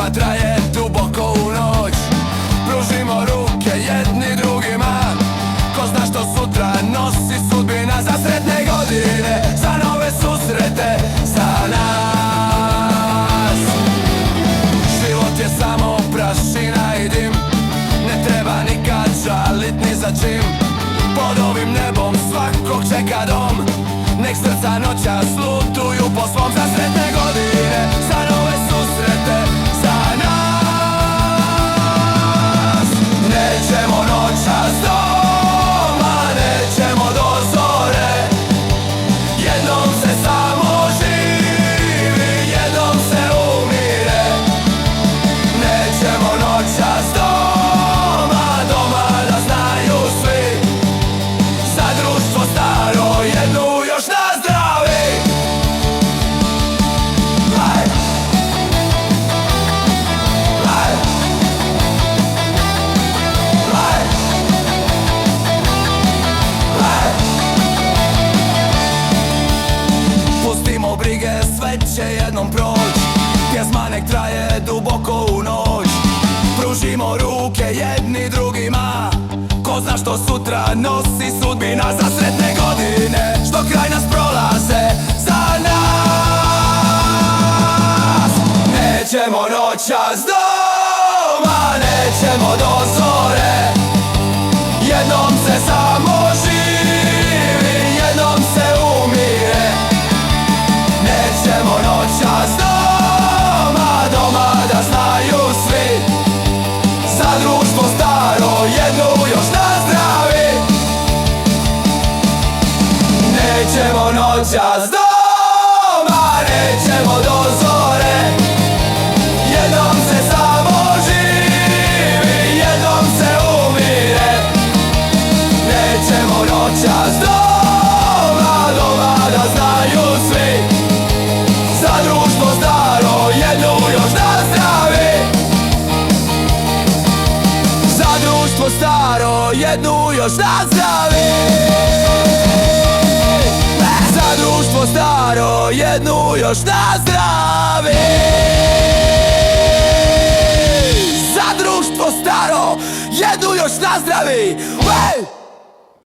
nama traje duboko u noć. Pružimo ruke jedni drugima, ko zna što sutra nosi sudbina. Za sretne godine, za nove susrete, za nas. Život je samo prašina i dim, ne treba nikad žalit ni za čim. Pod ovim nebom svakog čeka dom, nek srca noćas lutuju po svom. Za sretne godine, za nove susrete, za nas. Nećemo noćas doma, nećemo do zore. Jednom se samo živi, jednom se umire. Nećemo noćas doma, doma da znaju svi. Za društvo staro, jednu još na zdravi. Pustimo brige, sve će jednom proć. Pjesma nek traje duboko u noć. Pružimo ruke jedni drugima, ko zna što sutra nosi sudbina. Za sretne godine, što kraj nas prolaze, za nas. Nećemo noćas doma, nećemo do zore. Jednom se samo živi, jednom se umire. Nećemo noćas doma, doma da znaju svi. Za društvo staro, jednu još na zdravi. Nećemo noćas doma, nećemo do zore. Jednom se samo živi, jednom se umire. Nećemo noćas doma, doma da znaju svi. Za društvo staro, jednu još na zdravi. Za društvo staro, jednu još na zdravi. Za društvo staro, jednu još na zdravi. Za društvo staro, jednu još na zdravi.